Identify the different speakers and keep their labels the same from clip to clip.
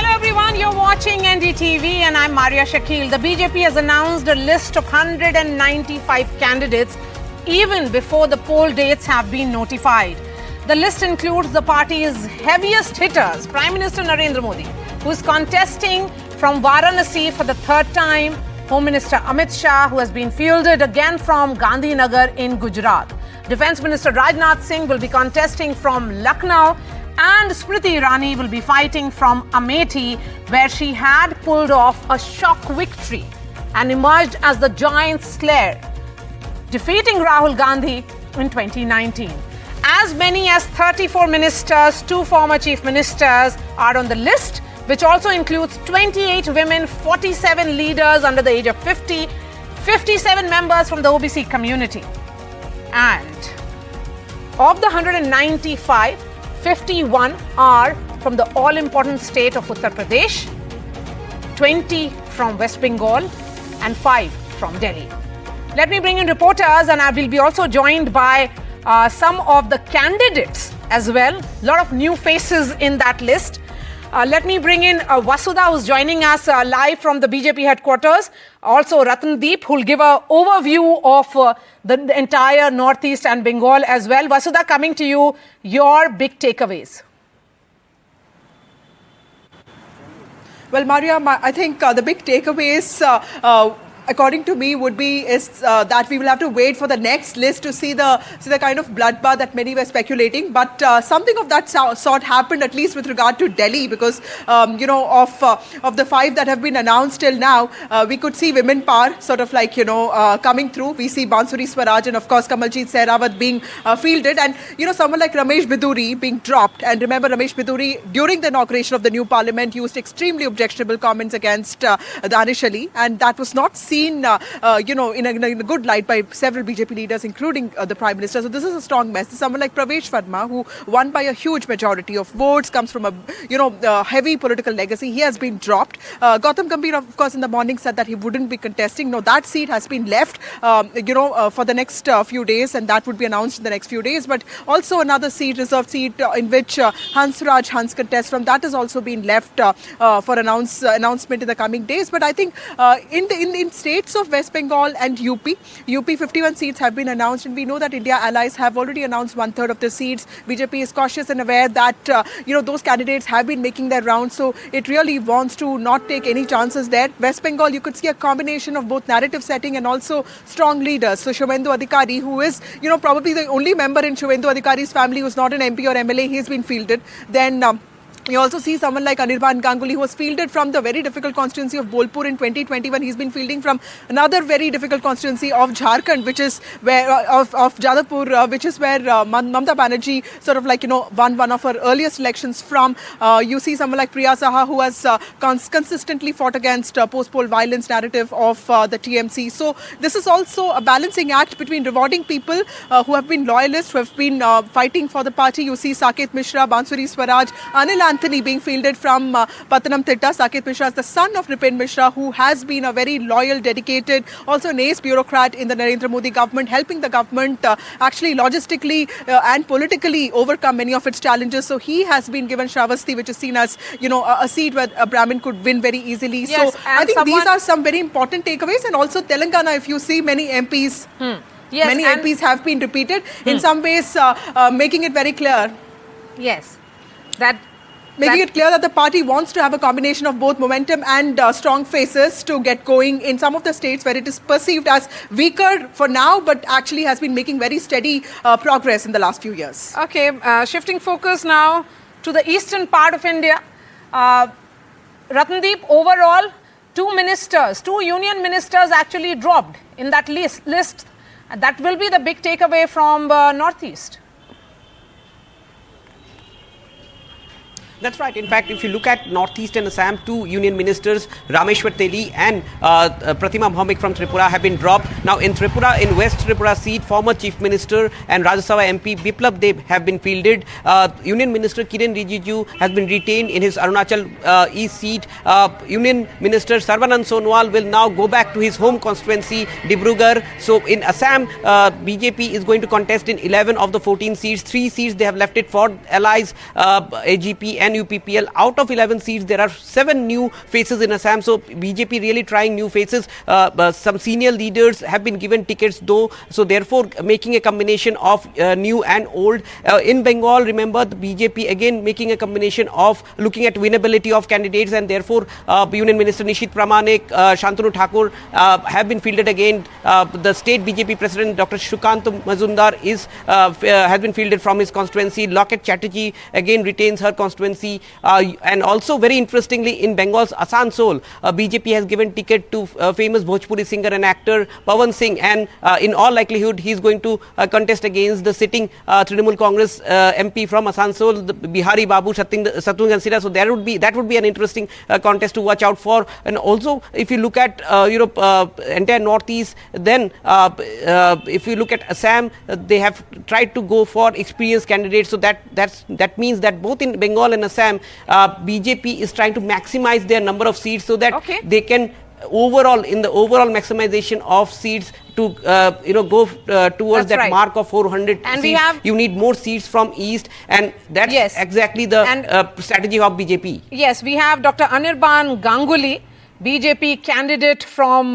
Speaker 1: Hello everyone, you're watching NDTV and I'm Maria Shakil. The BJP has announced a list of 195 candidates even before the poll dates have been notified. The list includes the party's heaviest hitters, Prime Minister Narendra Modi, who is contesting from Varanasi for the third time, Home Minister Amit Shah, who has been fielded again from Gandhinagar in Gujarat. Defence Minister Rajnath Singh will be contesting from Lucknow, and Smriti Irani will be fighting from Amethi, where she had pulled off a shock victory and emerged as the giant slayer, defeating Rahul Gandhi in 2019. As many as 34 ministers, 2 former chief ministers are on the list, which also includes 28 women, 47 leaders under the age of 50, 57 members from the OBC community. And of the 195, 51 are from the all-important state of Uttar Pradesh, 20 from West Bengal, and 5 from Delhi. Let me bring in reporters, and I will be also joined by some of the candidates as well. A lot of new faces in that list. Let me bring in Vasudha, who's joining us live from the BJP headquarters. Also Ratndeep, who will give an overview of the entire Northeast and Bengal as well. Vasudha, coming to you, your big takeaways.
Speaker 2: Well, Maria, I think the big takeaways according to me would be that we will have to wait for the next list to see the kind of bloodbath that many were speculating. But something of that sort happened, at least with regard to Delhi, because of the 5 that have been announced till now, we could see women Paar sort of like coming through. We see Bansuri Swaraj and of course Kamaljeet Sehrawat being fielded, and someone like Ramesh Biduri being dropped. And remember, Ramesh Biduri during the inauguration of the new parliament used extremely objectionable comments against Danish Ali, and that was not seen in a good light by several BJP leaders, including the Prime Minister. So this is a strong message. Someone like Pravesh Verma, who won by a huge majority of votes, comes from a heavy political legacy. He has been dropped. Gautam Gambhir, of course, in the morning said that he wouldn't be contesting. No, that seat has been left, for the next few days, and that would be announced in the next few days. But also another seat, reserved seat, in which Hansraj Hans contests from, that has also been left for announcement in the coming days. But I think in states of West Bengal and UP 51 seats have been announced, and we know that India allies have already announced 1/3 of the seats. BJP is cautious and aware that those candidates have been making their rounds, so it really wants to not take any chances there. West Bengal, you could see a combination of both narrative setting and also strong leaders. So Shubhendu Adhikari, who is probably the only member in Shubhendu Adhikari's family who's not an MP or MLA, he's been fielded. Then you also see someone like Anirban Ganguly, who was fielded from the very difficult constituency of Bolpur in 2020, when he's been fielding from another very difficult constituency of Jharkhand, which is where of Jadavpur, which is where Mamata Banerjee sort of like won one of her earliest elections from. You see someone like Priya Saha, who has consistently fought against post-poll violence narrative of the TMC. So this is also a balancing act between rewarding people who have been loyalists, who have been fighting for the party. You see Saket Mishra, Bansuri Swaraj, Anil Anthony being fielded from Pattanam Thitta. Saket Mishra is the son of Nipin Mishra, who has been a very loyal, dedicated, also an ace bureaucrat in the Narendra Modi government, helping the government actually logistically and politically overcome many of its challenges. So he has been given Shravasti, which is seen as a seat where a Brahmin could win very easily.
Speaker 1: Yes,
Speaker 2: so I think these are some very important takeaways. And also Telangana, if you see many MPs, many MPs have been repeated, in some ways making it very clear.
Speaker 1: Yes,
Speaker 2: Making it clear that the party wants to have a combination of both momentum and strong faces to get going in some of the states where it is perceived as weaker for now, but actually has been making very steady progress in the last few years.
Speaker 1: Okay, shifting focus now to the eastern part of India. Ratndeep, overall, 2 union ministers actually dropped in that list. That will be the big takeaway from Northeast.
Speaker 3: That's right. In fact, if you look at Northeast and Assam, 2 union ministers, Rameshwar Teli and Pratima Bhaumik from Tripura, have been dropped. Now in Tripura, in West Tripura seat, former Chief Minister and Rajya Sabha MP Biplab Deb have been fielded. Union Minister Kiren Rijiju has been retained in his Arunachal East seat. Union Minister Sarvanand Sonowal will now go back to his home constituency, Dibrugarh. So in Assam, BJP is going to contest in 11 of the 14 seats. 3 seats they have left it for allies, AGP and and UPPL. Out of 11 seats, there are 7 new faces in Assam. So BJP really trying new faces. Some senior leaders have been given tickets though. So therefore making a combination of new and old. In Bengal, remember the BJP again making a combination of looking at winnability of candidates, and therefore Union Minister Nishit Pramanik, Shantanu Thakur have been fielded again. The state BJP President Dr. Shukant Mazumdar has been fielded from his constituency. Loket Chatterjee again retains her constituency, and also very interestingly in Bengal's Asansol, BJP has given ticket to famous Bhojpuri singer and actor Pawan Singh, and in all likelihood he is going to contest against the sitting Trinamool Congress MP from Asansol, the Bihari Babu Shatrughan Sinha. So that would be an interesting contest to watch out for. And also if you look at entire northeast, then if you look at Assam, they have tried to go for experienced candidates. So that means that both in Bengal and Assam, BJP is trying to maximize their number of seats so that they can overall maximization of seats to go towards that mark of 400
Speaker 1: and
Speaker 3: seats. You need more seats from east, and that's exactly the strategy of BJP.
Speaker 1: Yes, we have Dr. Anirban Ganguly, BJP candidate from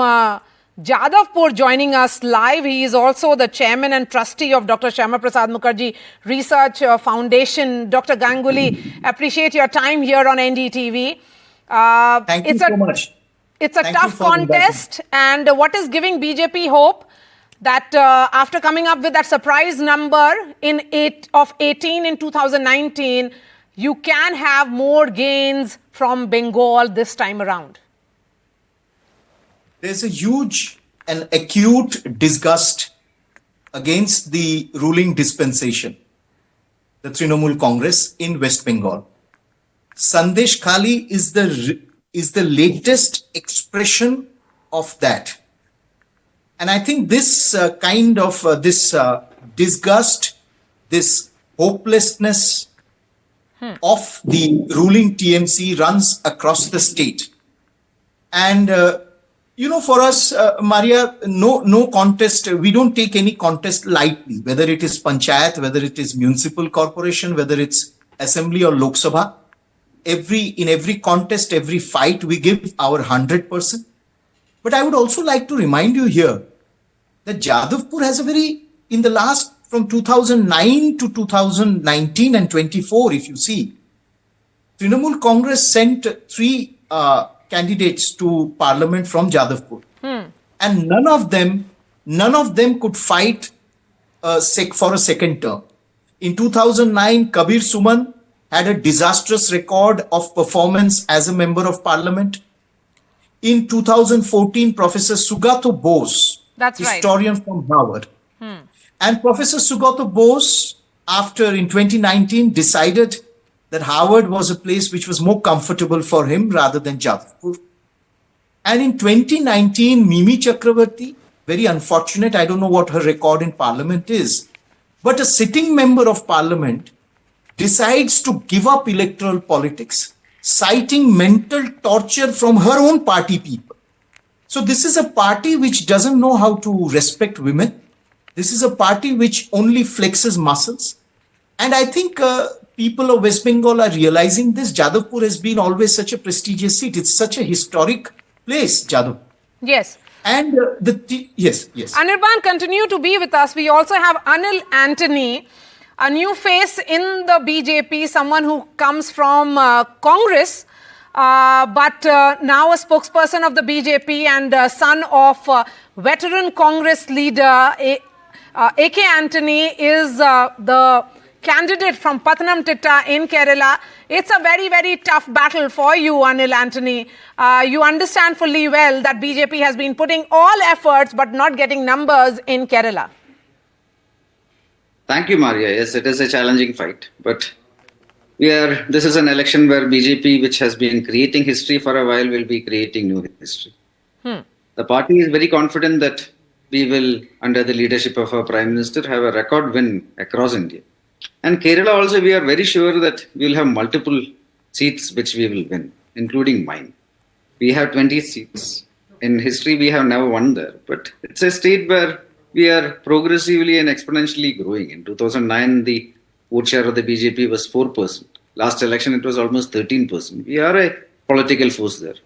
Speaker 1: Jadavpur, joining us live. He is also the chairman and trustee of Dr. Shyama Prasad Mukherjee Research Foundation. Dr. Ganguly, appreciate your time here on NDTV.
Speaker 4: Thank you so much.
Speaker 1: It's a tough contest, and what is giving BJP hope that after coming up with that surprise number of 18 in 2019, you can have more gains from Bengal this time around?
Speaker 4: There's a huge and acute disgust against the ruling dispensation, the Trinamool Congress in West Bengal. Sandesh Khali is the latest expression of that. And I think this disgust, this hopelessness of the ruling TMC runs across the state. And, for us, Maria, no contest, we don't take any contest lightly, whether it is Panchayat, whether it is municipal corporation, whether it's assembly or Lok Sabha. In every contest, every fight, we give our 100%. But I would also like to remind you here that Jadavpur has from 2009 to 2019 and 24, if you see, Trinamool Congress sent 3 candidates to parliament from Jadavpur. And none of them could fight for a second term. In 2009, Kabir Suman had a disastrous record of performance as a member of parliament. In 2014, Professor Sugato Bose, historian from Harvard, and Professor Sugato Bose, in 2019, decided that Harvard was a place which was more comfortable for him rather than Jadavpur. And in 2019, Mimi Chakravarti, very unfortunate, I don't know what her record in parliament is, but a sitting member of parliament decides to give up electoral politics, citing mental torture from her own party people. So this is a party which doesn't know how to respect women. This is a party which only flexes muscles. And I think people of West Bengal are realizing this. Jadavpur has been always such a prestigious seat. It's such a historic place, Jadavpur.
Speaker 1: Yes.
Speaker 4: And yes.
Speaker 1: Anirban, continue to be with us. We also have Anil Antony, a new face in the BJP, someone who comes from Congress, but now a spokesperson of the BJP and son of veteran Congress leader A.K. Antony is the candidate from Pathanamthitta in Kerala. It's a very, very tough battle for you, Anil Antony. You understand fully well that BJP has been putting all efforts but not getting numbers in Kerala.
Speaker 5: Thank you, Maria. Yes, it is a challenging fight, but this is an election where BJP, which has been creating history for a while, will be creating new history. The party is very confident that we will, under the leadership of our Prime Minister, have a record win across India. And Kerala also, we are very sure that we will have multiple seats which we will win, including mine. We have 20 seats. In history, we have never won there, but it's a state where we are progressively and exponentially growing. In 2009, the vote share of the BJP was 4%. last election it was almost 13%. We are a political force there.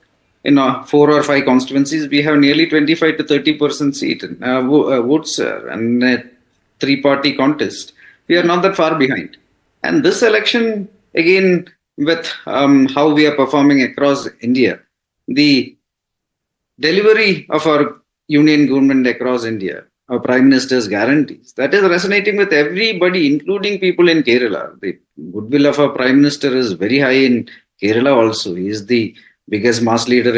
Speaker 5: In 4 or 5 constituencies, we have nearly 25 to 30% seat votes and a 3-party contest. We are not that far behind. And this election, again, with how we are performing across India, the delivery of our union government across India, our Prime Minister's guarantees, that is resonating with everybody, including people in Kerala. The goodwill of our Prime Minister is very high in Kerala also. He is the biggest mass leader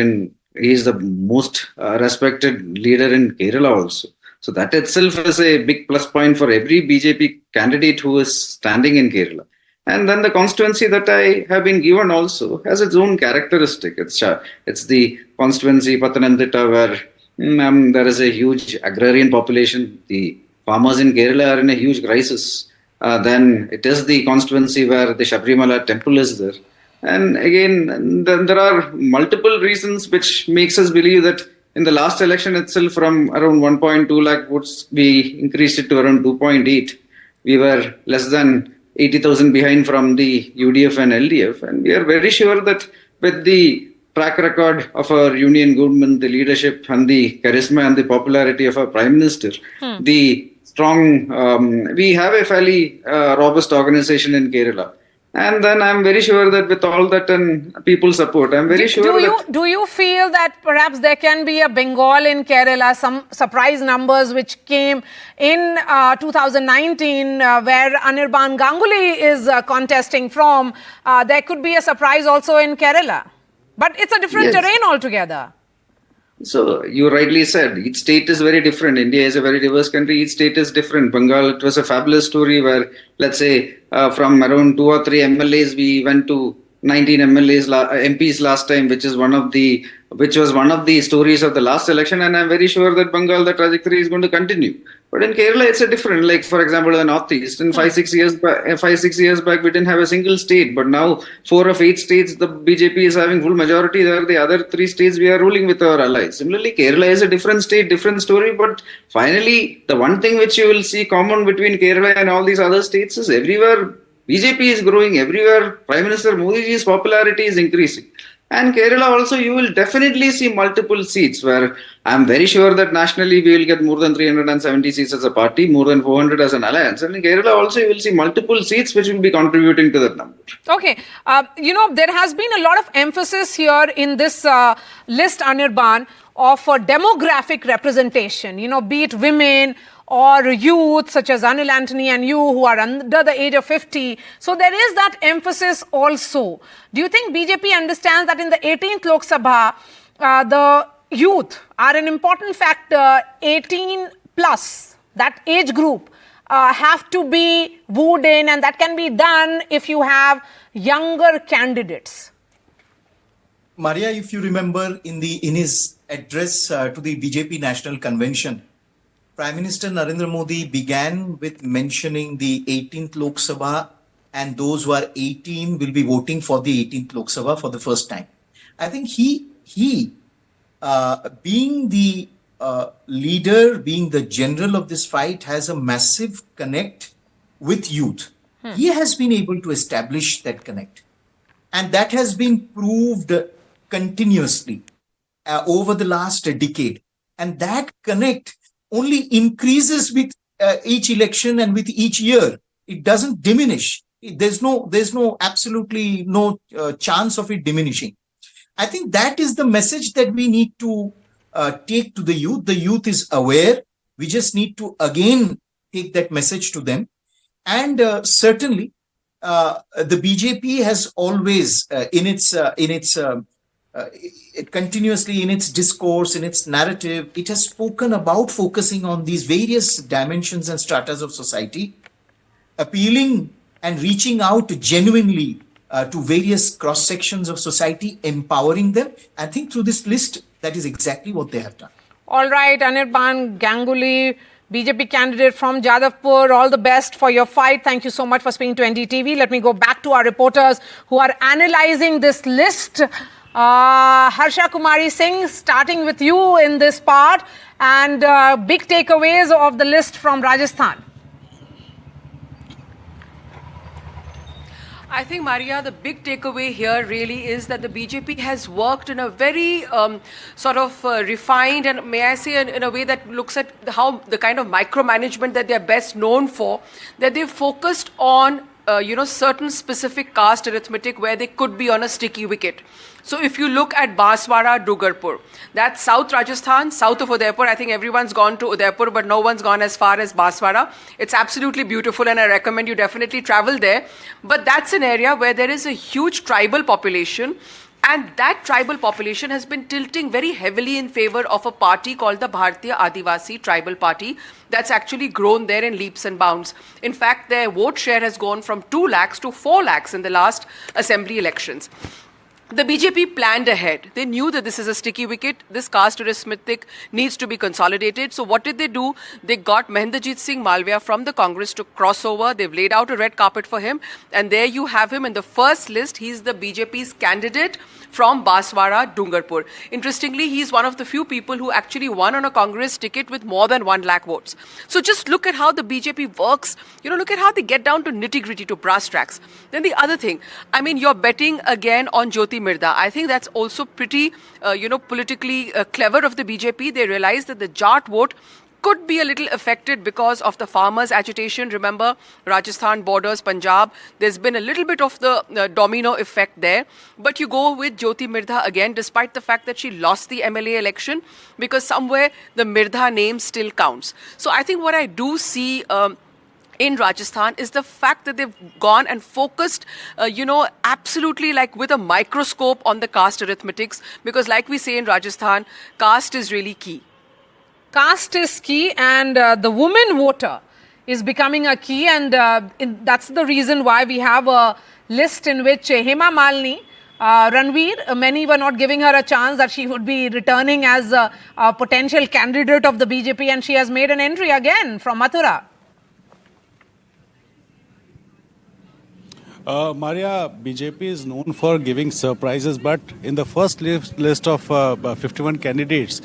Speaker 5: he is the most respected leader in Kerala also. So that itself is a big plus point for every BJP candidate who is standing in Kerala. And then the constituency that I have been given also has its own characteristic. It's the constituency Pathanamthitta where there is a huge agrarian population. The farmers in Kerala are in a huge crisis. Then it is the constituency where the Sabrimala temple is there. And again, there are multiple reasons which makes us believe that in the last election itself, from around 1.2 lakh votes, we increased it to around 2.8. We were less than 80,000 behind from the UDF and LDF. And we are very sure that with the track record of our union government, the leadership and the charisma and the popularity of our Prime Minister, the strong, we have a fairly robust organization in Kerala. And then I'm very sure that with all that and people's support, I'm very sure
Speaker 1: do you feel that perhaps there can be a Bengal in Kerala, some surprise numbers which came in 2019 where Anirban Ganguly is contesting from, there could be a surprise also in Kerala? But it's a different terrain altogether.
Speaker 5: So you rightly said, each state is very different. India is a very diverse country. Each state is different. Bengal, it was a fabulous story where, let's say, from around 2 or 3 MLAs, we went to 19 MPs last time, which was one of the stories of the last election. And I'm very sure that Bengal, the trajectory is going to continue. But in Kerala, it's a different, like for example, the Northeast, in 5-6 years back, we didn't have a single state. But now 4 of 8 states, the BJP is having full majority there. The other 3 states, we are ruling with our allies. Similarly, Kerala is a different state, different story. But finally, the one thing which you will see common between Kerala and all these other states is everywhere BJP is growing, everywhere Prime Minister Modi's popularity is increasing. And Kerala also, you will definitely see multiple seats where I'm very sure that nationally we will get more than 370 seats as a party, more than 400 as an alliance. And in Kerala also, you will see multiple seats which will be contributing to that number.
Speaker 1: Okay. There has been a lot of emphasis here in this list, Anirban, of demographic representation, be it women or youth such as Anil Antony and you who are under the age of 50. So there is that emphasis also. Do you think BJP understands that in the 18th Lok Sabha, the youth are an important factor, 18 plus, that age group have to be wooed in, and that can be done if you have younger candidates?
Speaker 4: Maria, if you remember in his address to the BJP National Convention, Prime Minister Narendra Modi began with mentioning the 18th Lok Sabha, and those who are 18 will be voting for the 18th Lok Sabha for the first time. I think he being the leader, being the general of this fight, has a massive connect with youth. He has been able to establish that connect. And that has been proved continuously over the last decade. And that connect only increases with each election and with each year. It doesn't diminish. There's absolutely no chance of it diminishing. I think that is the message that we need to take to the youth. The youth is aware. We just need to again take that message to them. And certainly, the BJP has always, continuously in its discourse, in its narrative, it has spoken about focusing on these various dimensions and stratas of society, appealing and reaching out genuinely to various cross sections of society, empowering them. I think through this list, that is exactly what they have done.
Speaker 1: All right, Anirban Ganguly, BJP candidate from Jadavpur, all the best for your fight. Thank you so much for speaking to NDTV. Let me go back to our reporters who are analyzing this list. Harsha Kumari Singh, starting with you in this part, and big takeaways of the list from Rajasthan.
Speaker 6: I think, Maria, the big takeaway here really is that the BJP has worked in a very refined and, may I say, in a way that looks at how the kind of micromanagement that they're best known for, that they've focused on certain specific caste arithmetic where they could be on a sticky wicket. So if you look at Baswara, Dugarpur, that's South Rajasthan, south of Udaipur. I think everyone's gone to Udaipur, but no one's gone as far as Baswara. It's absolutely beautiful and I recommend you definitely travel there. But that's an area where there is a huge tribal population, and that tribal population has been tilting very heavily in favor of a party called the Bharatiya Adivasi Tribal Party that's actually grown there in leaps and bounds. In fact, their vote share has gone from 2 lakhs to 4 lakhs in the last assembly elections. The BJP planned ahead. They knew that this is a sticky wicket. This caste arithmetic needs to be consolidated. So what did they do? They got Mahendrajit Singh Malviya from the Congress to cross over. They've laid out a red carpet for him. And there you have him in the first list. He's the BJP's candidate from Baswara, Dungarpur. Interestingly, he's one of the few people who actually won on a Congress ticket with more than 1 lakh votes. So just look at how the BJP works. Look at how they get down to nitty-gritty, to brass tracks. Then the other thing, you're betting again on Jyoti Mirda. I think that's also pretty, politically clever of the BJP. They realize that the Jat vote could be a little affected because of the farmers' agitation. Remember, Rajasthan borders Punjab. There's been a little bit of the domino effect there. But you go with Jyoti Mirda again, despite the fact that she lost the MLA election, because somewhere the Mirda name still counts. So I think what I do see in Rajasthan is the fact that they've gone and focused, absolutely like with a microscope on the caste arithmetics, because like we say in Rajasthan, caste is really key.
Speaker 1: Caste is key, and the woman voter is becoming a key, and that's the reason why we have a list in which Hema Malini, Ranveer, many were not giving her a chance that she would be returning as a potential candidate of the BJP, and she has made an entry again from Mathura.
Speaker 7: Maria, BJP is known for giving surprises, but in the first list of 51 candidates,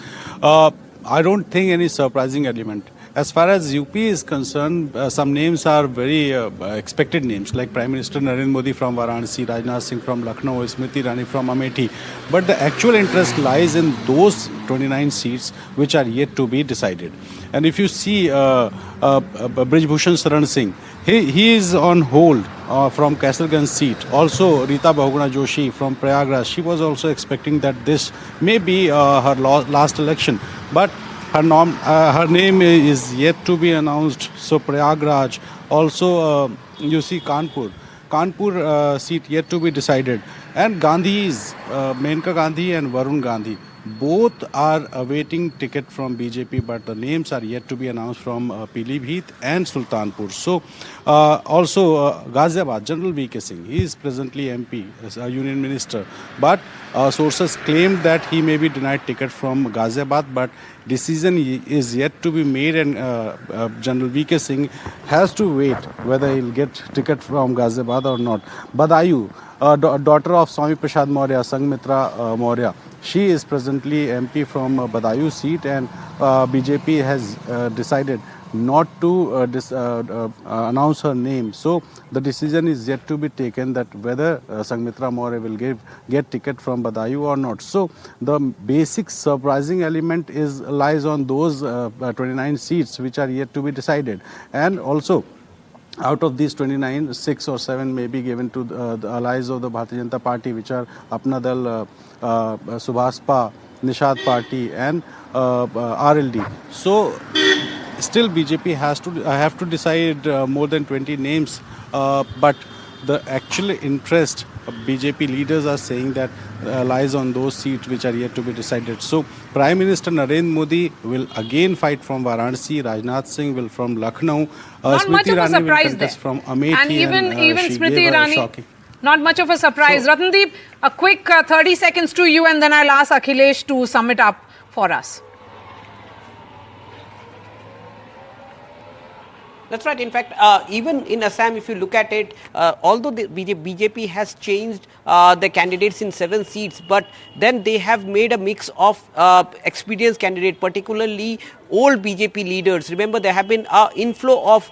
Speaker 7: I don't think any surprising element. As far as UP is concerned, some names are very expected names, like Prime Minister Narendra Modi from Varanasi, Rajnath Singh from Lucknow, Smriti Irani from Amethi. But the actual interest lies in those 29 seats which are yet to be decided. And if you see Brijbhushan Saran Singh, he is on hold from Castleganj seat. Also, Rita Bahuguna Joshi from Prayagraj, she was also expecting that this may be her last election. But her name is yet to be announced. So Prayagraj, also you see Kanpur seat yet to be decided. And Gandhi's, Menka Gandhi and Varun Gandhi, both are awaiting ticket from BJP, but the names are yet to be announced from Pilibhit and Sultanpur. So also Ghaziabad, General V.K. Singh, he is presently MP, as a union minister, but sources claim that he may be denied ticket from Ghaziabad, but decision is yet to be made, and General V.K. Singh has to wait whether he'll get ticket from Ghaziabad or not. Badayu, daughter of Swami Prasad Maurya, Sangmitra Maurya, she is presently MP from Badayu seat, and BJP has decided not to announce her name. So the decision is yet to be taken that whether Sangmitra Maurya will get ticket from Badayu or not. So the basic surprising element lies on those 29 seats which are yet to be decided. And also, out of these 29, 6 or 7 may be given to the allies of the Bharatiya Janata Party, which are Apna Dal, Subhaspa, Nishad Party and RLD. So still BJP have to decide more than 20 names, but the actual interest of BJP leaders are saying that lies on those seats which are yet to be decided. So Prime Minister Narendra Modi will again fight from Varanasi, Rajnath Singh will from Lucknow,
Speaker 1: Not much
Speaker 7: Smriti
Speaker 1: of a
Speaker 7: Irani will
Speaker 1: surprise
Speaker 7: contest
Speaker 1: there.
Speaker 7: from Amethi,
Speaker 1: And even
Speaker 7: she
Speaker 1: Smriti
Speaker 7: gave a
Speaker 1: Irani,
Speaker 7: shocking.
Speaker 1: not much of a surprise.
Speaker 7: So,
Speaker 1: Ratandeep, a quick 30 seconds to you, and then I'll ask Akhilesh to sum it up for us.
Speaker 3: That's right. In fact, even in Assam, if you look at it, although the BJP has changed the candidates in 7 seats, but then they have made a mix of experienced candidates, particularly old BJP leaders. Remember, there have been an inflow of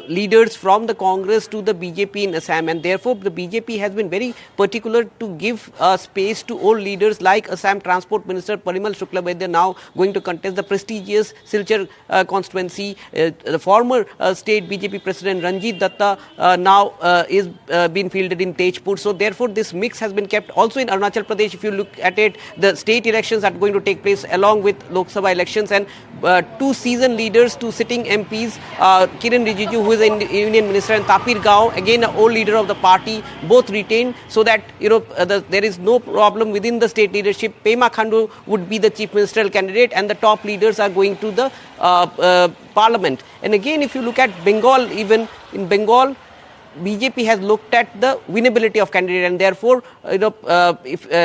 Speaker 3: leaders from the Congress to the BJP in Assam, and therefore the BJP has been very particular to give space to old leaders like Assam Transport Minister Parimal Shuklabaidya, now going to contest the prestigious Silchar constituency. The former state BJP President Ranjit Datta now is being fielded in Tejpur. So therefore this mix has been kept. Also in Arunachal Pradesh, if you look at it, the state elections are going to take place along with Lok Sabha elections, and two seasoned leaders, two sitting MPs, Kiran Rijiju, who is a union minister, and Tapir Gao, again an old leader of the party, both retained, so that there is no problem within the state leadership. Pema Khandu would be the chief ministerial candidate, and the top leaders are going to the parliament. And again, if you look at Bengal, even in Bengal, BJP has looked at the winnability of candidate, and therefore, if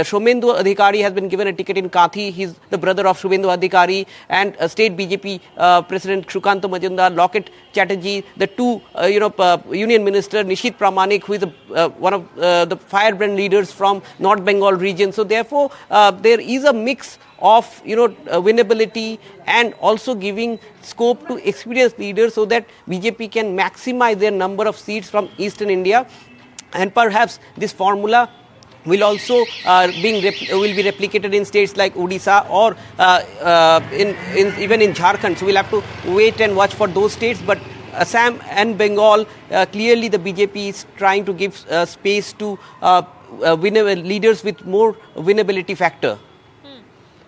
Speaker 3: Shomendu Adhikari has been given a ticket in Kathi, he's the brother of Shomendu Adhikari, and state BJP President Shukanta Majumdar, Locket Chatterjee, the two, Union Minister Nishit Pramanik, who is one of the firebrand leaders from North Bengal region. So therefore, there is a mix of winnability and also giving scope to experienced leaders so that BJP can maximize their number of seats from eastern India, and perhaps this formula will also will be replicated in states like Odisha or even in Jharkhand. So we'll have to wait and watch for those states. But Assam and Bengal, clearly the BJP is trying to give space to leaders with more winnability factor.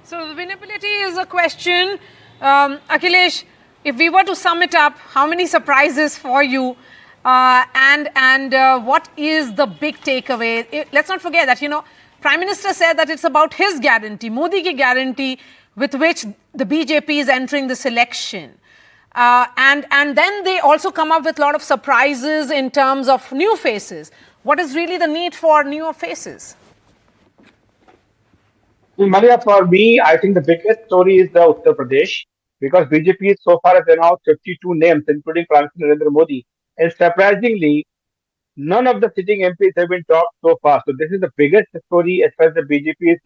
Speaker 1: So winnability is a question. Akhilesh, if we were to sum it up, how many surprises for you? And what is the big takeaway? Let's not forget that, Prime Minister said that it's about his guarantee, Modi ki guarantee, with which the BJP is entering this election. And then they also come up with a lot of surprises in terms of new faces. What is really the need for newer faces?
Speaker 8: Maria, for me, I think the biggest story is the Uttar Pradesh, because BJP so far has announced 52 names, including Prime Minister Narendra Modi. And surprisingly, none of the sitting MPs have been talked so far. So this is the biggest story as far as the BJP's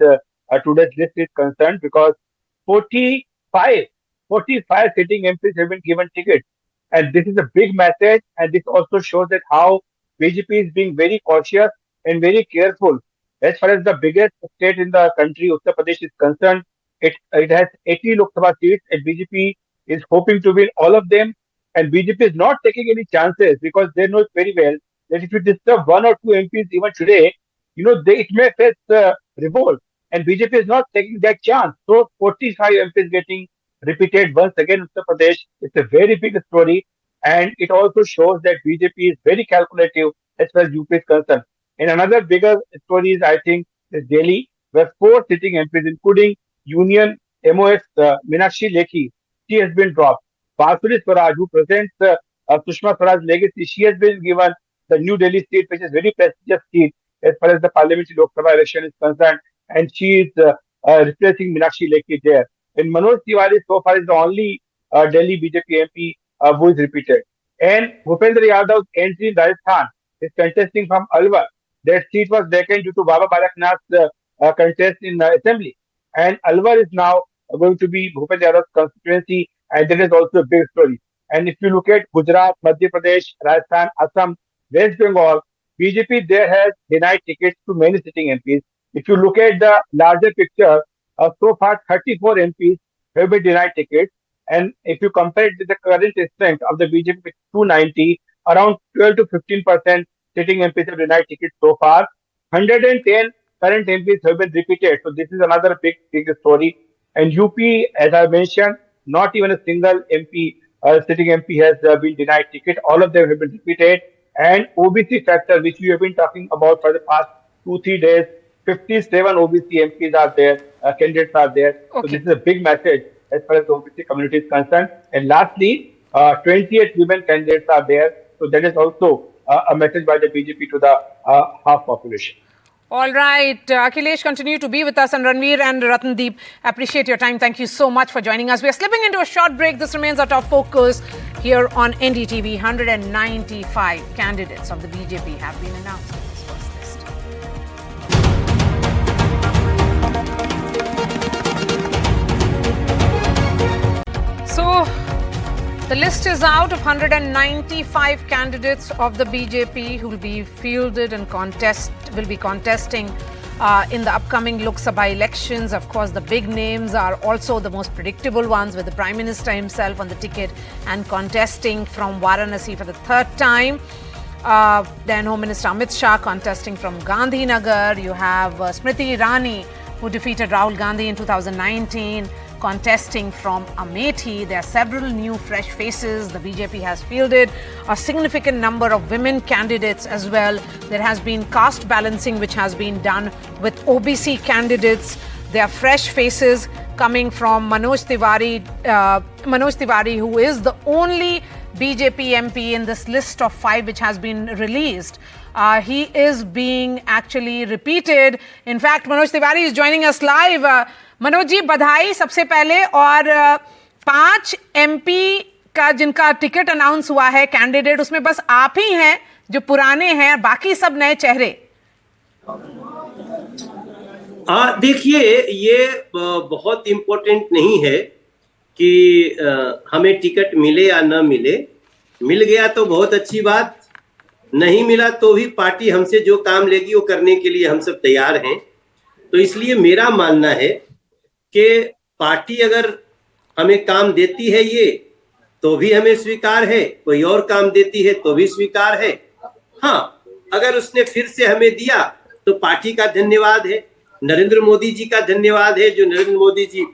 Speaker 8: today's list is concerned, because 45 sitting MPs have been given tickets. And this is a big message, and this also shows that how BJP is being very cautious and very careful. As far as the biggest state in the country, Uttar Pradesh, is concerned, it has 80 Lok Sabha seats, and BJP is hoping to win all of them. And BJP is not taking any chances, because they know very well that if you disturb one or two MPs even today, it may face revolt. And BJP is not taking that chance. So 45 MPs getting repeated once again in Uttar Pradesh. It's a very big story. And it also shows that BJP is very calculative as far as UP is concerned. And another bigger story is, I think, is Delhi, where 4 sitting MPs, including Union MOS Meenakshi Lekhi, she has been dropped. Basuri Swaraj, who presents Sushma Swaraj's legacy, she has been given the New Delhi seat, which is very prestigious seat as far as the parliamentary Lok Sabha election is concerned, and she is replacing Meenakshi Lekhi there. And Manoj Tiwari so far is the only Delhi BJP MP who is repeated. And Bhupendra Yadav's entry in Rajasthan is contesting from Alwar. That seat was vacant due to Baba Balaknath's contest in assembly. And Alwar is now going to be Bhupendra Yadav's constituency, and that is also a big story. And if you look at Gujarat, Madhya Pradesh, Rajasthan, Assam, West Bengal, BJP there has denied tickets to many sitting MPs. If you look at the larger picture, so far 34 MPs have been denied tickets. And if you compare it with the current strength of the BJP with 290, around 12 to 15% sitting MPs have denied tickets so far. 110 current MPs have been repeated. So this is another big story. And UP, as I mentioned, not even a single MP, sitting MP has been denied ticket. All of them have been repeated. And OBC factor, which we have been talking about for the past 2-3 days, 57 OBC MPs are there, candidates are there. Okay. So this is a big message as far as the OBC community is concerned. And lastly, 28 women candidates are there. So that is also a message by the BJP to the half population.
Speaker 1: All right. Akhilesh, continue to be with us. And Ranveer and Ratandeep, appreciate your time. Thank you so much for joining us. We are slipping into a short break. This remains our top focus here on NDTV. 195 candidates of the BJP have been announced in this first list. list is out of 195 candidates of the BJP who will be fielded and will be contesting in the upcoming Lok Sabha elections. Of course, the big names are also the most predictable ones, with the Prime Minister himself on the ticket and contesting from Varanasi for the third time. Then Home Minister Amit Shah contesting from Gandhinagar. You have Smriti Irani, who defeated Rahul Gandhi in 2019, contesting from Amethi. There are several new fresh faces. The BJP has fielded a significant number of women candidates as well. There has been caste balancing which has been done with OBC candidates. There are fresh faces coming from Manoj Tiwari, who is the only BJP MP in this list of 5 which has been released. He is being actually repeated. In fact, Manoj Tiwari is joining us live. Manoj ji, बधाई सबसे पहले। और 5 MP का जिनका ticket announce हुआ है candidate, उसमें बस आप ही हैं जो पुराने हैं, बाकी सब नए चेहरे।
Speaker 9: देखिए, ये बहुत इम्पोर्टेंट नहीं है कि हमें टिकट मिले या न मिले। मिल गया तो बहुत अच्छी बात, नहीं मिला तो भी पार्टी हमसे जो काम लेगी वो करने के लिए हम सब तैयार हैं। तो इसलिए मेरा मानना है कि पार्टी अगर हमें काम देती है ये तो भी हमें स्वीकार है, कोई और काम देती है तो भी स्वीकार है। हाँ, अगर उसने फिर से हमें दिया तो पार्टी का धन्यवाद है, नरेंद्र मोदी जी का धन्यवाद है, जो नरेंद्र मोदी जी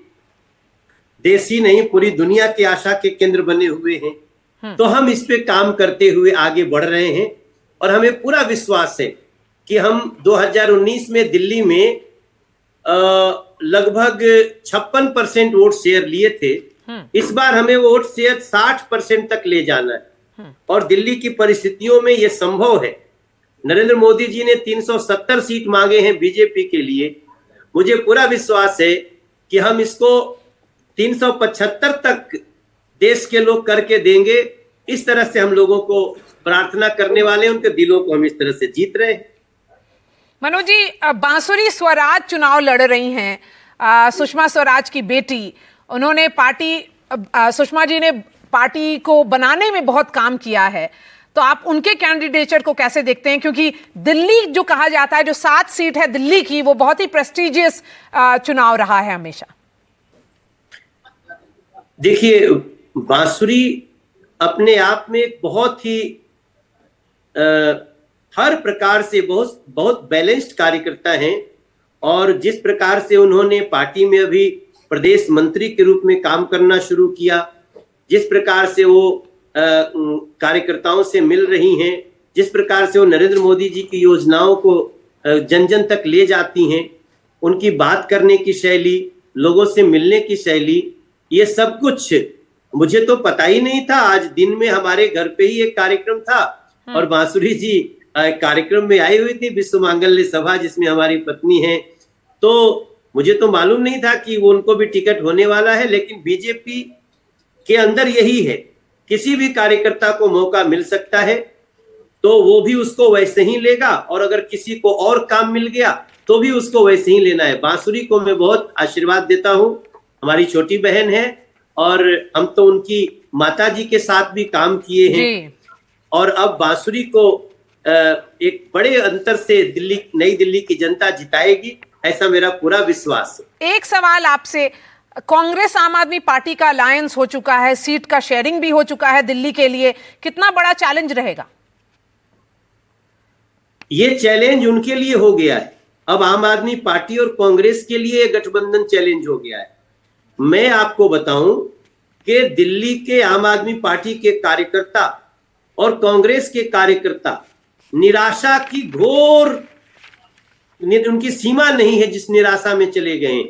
Speaker 9: देश ही नहीं पूरी दुनिया की आशा के केंद्र बने हुए हैं। तो हम इस पे काम करते हुए आगे बढ़ रहे हैं और हमें पूरा विश्वास है कि हम 2019 में दिल्ली में लगभग 56% वोट शेयर लिए थे। इस बार हमें वोट शेयर 60% तक ले जाना है और दिल्ली की परिस्थितियों में यह संभव है। नरेंद्र मोदी जी ने 370 सीट मांगे हैं बीजेपी के लिए। मुझे पूरा विश्वास है कि हम इसको 375 तक देश के लोग करके देंगे। इस तरह से हम लोगों को प्रार्थना करने वाले, उनके दिलों को हम इस तरह से जीत रहे हैं।
Speaker 1: मनोज जी, बांसुरी स्वराज चुनाव लड़ रही हैं सुषमा स्वराज की बेटी। उन्होंने सुषमा जी ने पार्टी को बनाने में बहुत काम किया है, तो आप उनके कैंडिडेचर को कैसे देखते हैं? क्योंकि दिल्ली जो कहा जाता है, जो 7 सीट है दिल्ली की, वो बहुत ही प्रेस्टिजियस चुनाव रहा है हमेशा।
Speaker 9: देखिए, बांसुरी अपने आप में बहुत ही हर प्रकार से बहुत बैलेंस्ड कार्यकर्ता हैं और जिस प्रकार से उन्होंने पार्टी में अभी प्रदेश मंत्री के रूप में काम करना शुरू किया, जिस प्रकार से वो कार्यकर्ताओं से मिल रही हैं, जिस प्रकार से वो नरेंद्र मोदी जी की योजनाओं को जन जन तक ले जाती हैं, उनकी बात करने की शैली, लोगों से मिलने की शैली, ये सब कुछ मुझे तो पता ही नहीं था। आज दिन में हमारे घर पे ही एक कार्यक्रम था और बांसुरी जी कार्यक्रम में आई हुई थी, विश्व मांगल्य सभा, जिसमें हमारी पत्नी है। तो मुझे तो मालूम नहीं था कि वो उनको भी टिकट होने वाला है, लेकिन बीजेपी के अंदर यही है, किसी भी कार्यकर्ता को मौका मिल सकता है तो वो भी उसको वैसे ही लेगा और अगर किसी को और काम मिल गया तो भी उसको वैसे ही लेना है। बांसुरी को मैं बहुत आशीर्वाद देता हूँ, हमारी छोटी बहन है और हम तो उनकी माता जी के साथ भी काम किए हैं और अब बांसुरी को एक बड़े अंतर से नई दिल्ली की जनता जिताएगी, ऐसा मेरा पूरा विश्वास है।
Speaker 1: एक सवाल आपसे, कांग्रेस आम आदमी पार्टी का अलायंस हो चुका है, सीट का शेयरिंग भी हो चुका है दिल्ली के लिए, कितना बड़ा चैलेंज रहेगा?
Speaker 9: ये चैलेंज उनके लिए हो गया है। अब आम आदमी पार्टी और कांग्रेस के लिए गठबंधन चैलेंज हो गया है। मैं आपको बताऊं कि दिल्ली के आम आदमी पार्टी के कार्यकर्ता और कांग्रेस के कार्यकर्ता निराशा की घोर, उनकी सीमा नहीं है जिस निराशा में चले गए,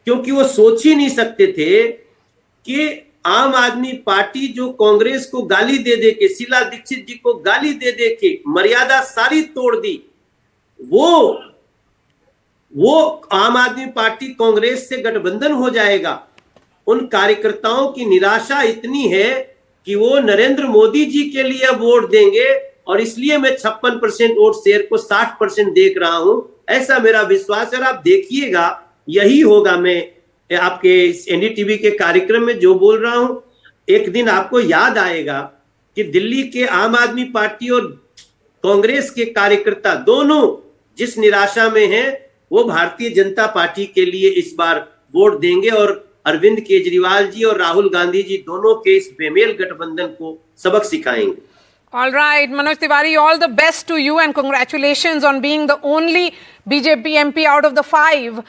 Speaker 9: क्योंकि वो सोच ही नहीं सकते थे कि आम आदमी पार्टी जो कांग्रेस को गाली दे दे के, शीला दीक्षित जी को गाली दे दे के मर्यादा सारी तोड़ दी, वो आम आदमी पार्टी कांग्रेस से गठबंधन हो जाएगा। उन कार्यकर्ताओं की निराशा इतनी है कि वो नरेंद्र मोदी जी के लिए वोट देंगे और इसलिए मैं 56% वोट शेयर को 60% देख रहा हूं, ऐसा मेरा विश्वास है। और आप देखिएगा यही होगा। मैं आपके एनडीटीवी के कार्यक्रम में जो बोल रहा हूं, एक दिन आपको याद आएगा कि दिल्ली के आम आदमी पार्टी और कांग्रेस के कार्यकर्ता दोनों जिस निराशा में हैं, वो भारतीय जनता पार्टी के लिए इस बार वोट देंगे और अरविंद केजरीवाल जी और राहुल गांधी जी दोनों के इस बेमेल गठबंधन को सबक सिखाएंगे.
Speaker 1: All right, Manoj Tiwari, all the best to you and congratulations on being the only BJP MP out of the 5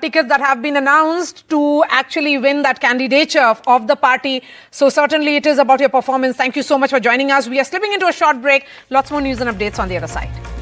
Speaker 1: tickets that have been announced to actually win that candidature of the party. So certainly it is about your performance. Thank you so much for joining us. We are slipping into a short break. Lots more news and updates on the other side.